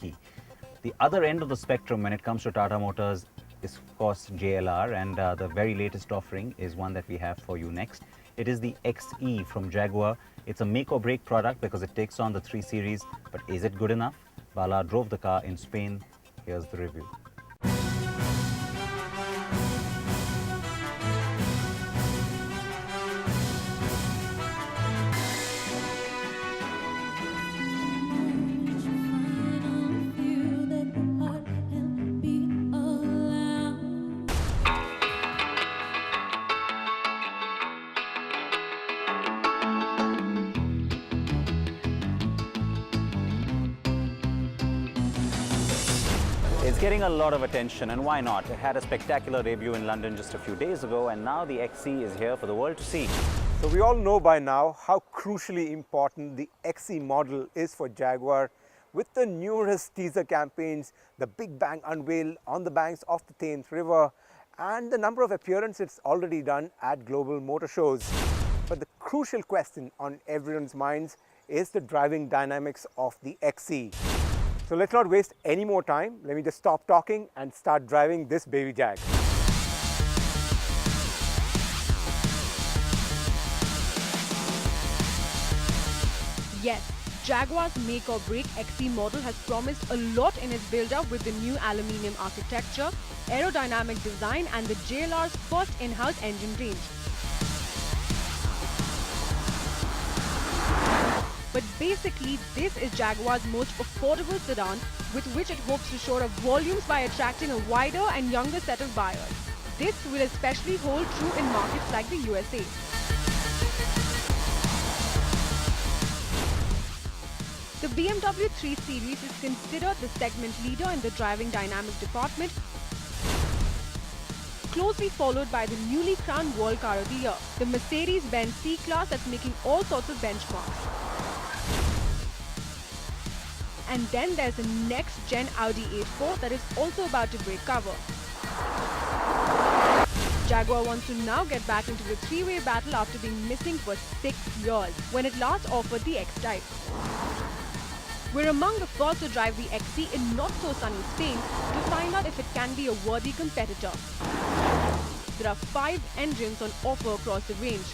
key. The other end of the spectrum when it comes to Tata Motors is of course JLR, and the very latest offering is one that we have for you next. It is the XE from Jaguar. It's a make or break product because it takes on the 3 Series, but is it good enough? Bala drove the car in Spain. Here's the review. It's getting a lot of attention, and why not? It had a spectacular debut in London just a few days ago, and now the XE is here for the world to see. So we all know by now how crucially important the XE model is for Jaguar. With the numerous teaser campaigns, the Big Bang unveil on the banks of the Thames River, and the number of appearances it's already done at global motor shows. But the crucial question on everyone's minds is the driving dynamics of the XE. So let's not waste any more time. Let me just stop talking and start driving this baby Jag. Yes, Jaguar's make or break XE model has promised a lot in its build-up with the new aluminium architecture, aerodynamic design and the JLR's first in-house engine range. But basically, this is Jaguar's most affordable sedan with which it hopes to shore up volumes by attracting a wider and younger set of buyers. This will especially hold true in markets like the USA. The BMW 3 Series is considered the segment leader in the driving dynamic department, closely followed by the newly crowned World Car of the Year, the Mercedes-Benz C-Class that's making all sorts of benchmarks. And then there's the next-gen Audi A4 that is also about to break cover. Jaguar wants to now get back into the three-way battle after being missing for 6 years, when it last offered the X-Type. We're among the first to drive the XE in not-so-sunny Spain to find out if it can be a worthy competitor. There are 5 engines on offer across the range.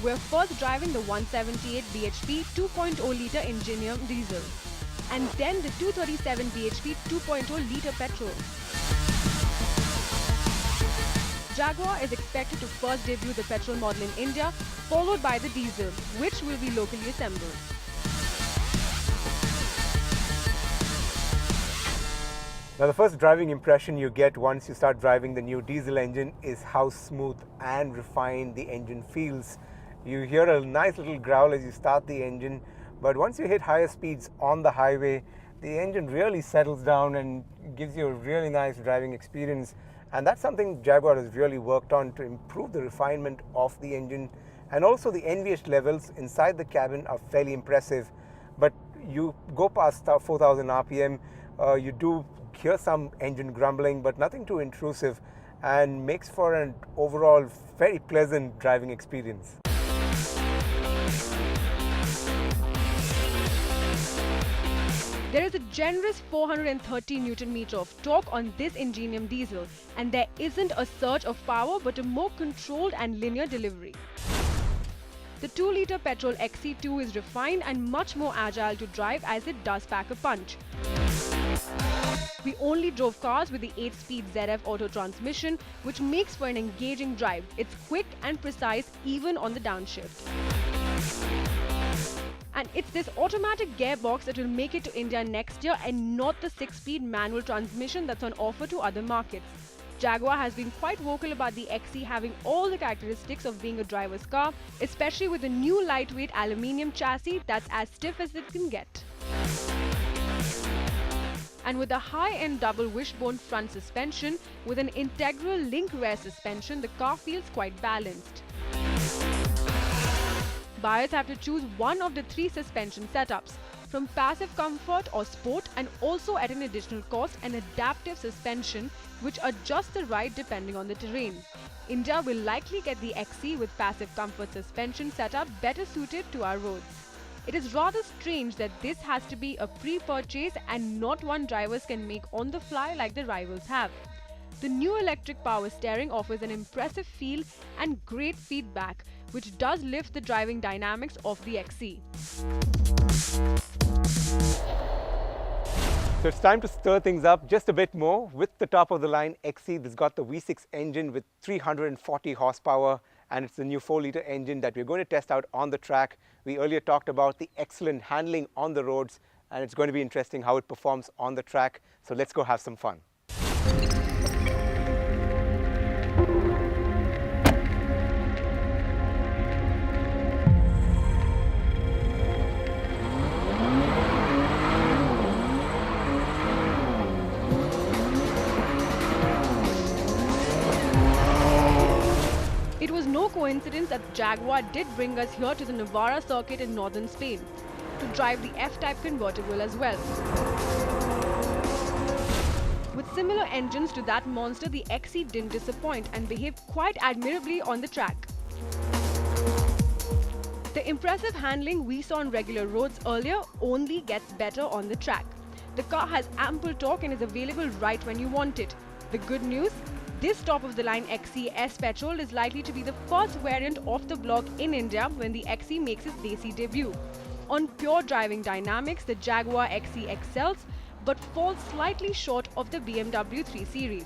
We're first driving the 178 bhp 2.0-litre Ingenium diesel, and then the 237 bhp 2.0-litre petrol. Jaguar is expected to first debut the petrol model in India, followed by the diesel, which will be locally assembled. Now the first driving impression you get once you start driving the new diesel engine is how smooth and refined the engine feels. You hear a nice little growl as you start the engine, but once you hit higher speeds on the highway, the engine really settles down and gives you a really nice driving experience. And that's something Jaguar has really worked on to improve the refinement of the engine, and also the NVH levels inside the cabin are fairly impressive. But you go past 4,000 RPM, you do hear some engine grumbling, but nothing too intrusive, and makes for an overall very pleasant driving experience. There is a generous 430 Nm of torque on this Ingenium diesel, and there isn't a surge of power but a more controlled and linear delivery. The 2-litre petrol XE2 is refined and much more agile to drive as it does pack a punch. We only drove cars with the 8-speed ZF auto transmission, which makes for an engaging drive. It's quick and precise even on the downshift. And it's this automatic gearbox that will make it to India next year, and not the 6-speed manual transmission that's on offer to other markets. Jaguar has been quite vocal about the XE having all the characteristics of being a driver's car, especially with the new lightweight aluminium chassis that's as stiff as it can get. And with a high-end double wishbone front suspension with an integral link rear suspension, the car feels quite balanced. Buyers have to choose one of the 3 suspension setups, from passive comfort or sport, and also at an additional cost an adaptive suspension which adjusts the ride depending on the terrain. India will likely get the XE with passive comfort suspension setup better suited to our roads. It is rather strange that this has to be a pre-purchase and not one drivers can make on the fly like the rivals have. The new electric power steering offers an impressive feel and great feedback, which does lift the driving dynamics of the XE. So it's time to stir things up just a bit more with the top of the line XE. This got the V6 engine with 340 horsepower, and it's the new 4-liter engine that we're going to test out on the track. We earlier talked about the excellent handling on the roads, and it's going to be interesting how it performs on the track. So let's go have some fun. It was no coincidence that Jaguar did bring us here to the Navarra circuit in northern Spain to drive the F-Type convertible as well. With similar engines to that monster, the XE didn't disappoint and behaved quite admirably on the track. The impressive handling we saw on regular roads earlier only gets better on the track. The car has ample torque and is available right when you want it. The good news? This top-of-the-line XE S Petrol is likely to be the first variant off the block in India when the XE makes its Desi debut. On pure driving dynamics, the Jaguar XE excels, but falls slightly short of the BMW 3 Series.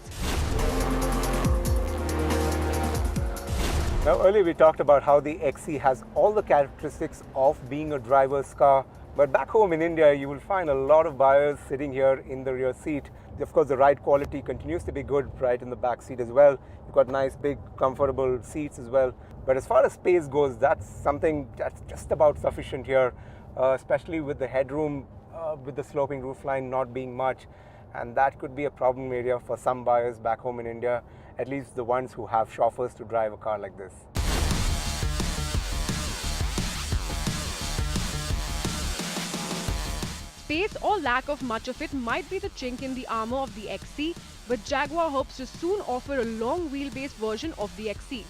Now, earlier we talked about how the XE has all the characteristics of being a driver's car, but back home in India, you will find a lot of buyers sitting here in the rear seat. Of course, the ride quality continues to be good right in the back seat as well. You've got nice, big, comfortable seats as well. But as far as space goes, that's something that's just about sufficient here, especially with the headroom, with the sloping roofline not being much. And that could be a problem area for some buyers back home in India, at least the ones who have chauffeurs to drive a car like this. Space or lack of much of it might be the chink in the armor of the XE, but Jaguar hopes to soon offer a long wheelbase version of the XE,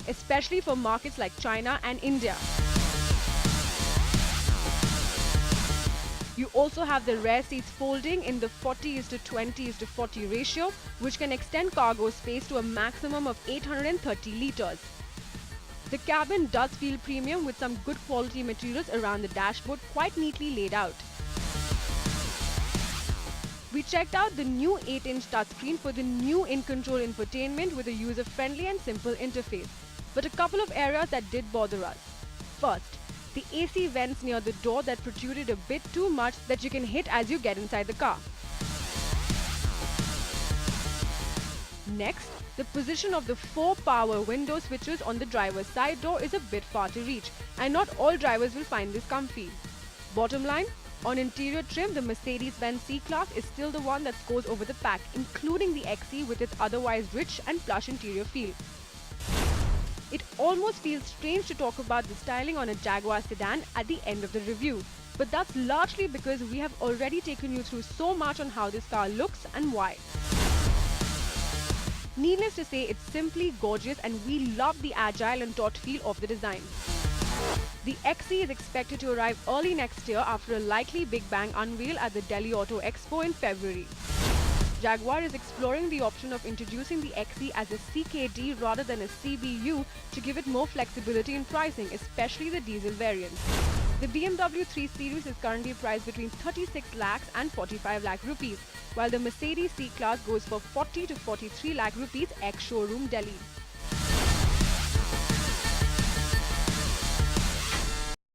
especially for markets like China and India. You also have the rear seats folding in the 40:20:40 ratio, which can extend cargo space to a maximum of 830 litres. The cabin does feel premium with some good quality materials around the dashboard quite neatly laid out. We checked out the new 8-inch touchscreen for the new in-control infotainment with a user-friendly and simple interface. But a couple of areas that did bother us. First, the AC vents near the door that protruded a bit too much that you can hit as you get inside the car. Next, the position of the 4 power window switches on the driver's side door is a bit far to reach, and not all drivers will find this comfy. Bottom line, on interior trim, the Mercedes-Benz C-Class is still the one that scores over the pack, including the XE with its otherwise rich and plush interior feel. It almost feels strange to talk about the styling on a Jaguar sedan at the end of the review, but that's largely because we have already taken you through so much on how this car looks and why. Needless to say, it's simply gorgeous and we love the agile and taut feel of the design. The XE is expected to arrive early next year after a likely Big Bang unveil at the Delhi Auto Expo in February. Jaguar is exploring the option of introducing the XE as a CKD rather than a CBU to give it more flexibility in pricing, especially the diesel variants. The BMW 3 Series is currently priced between 36 lakhs and 45 lakh rupees, while the Mercedes C-Class goes for 40 to 43 lakh rupees ex-showroom Delhi.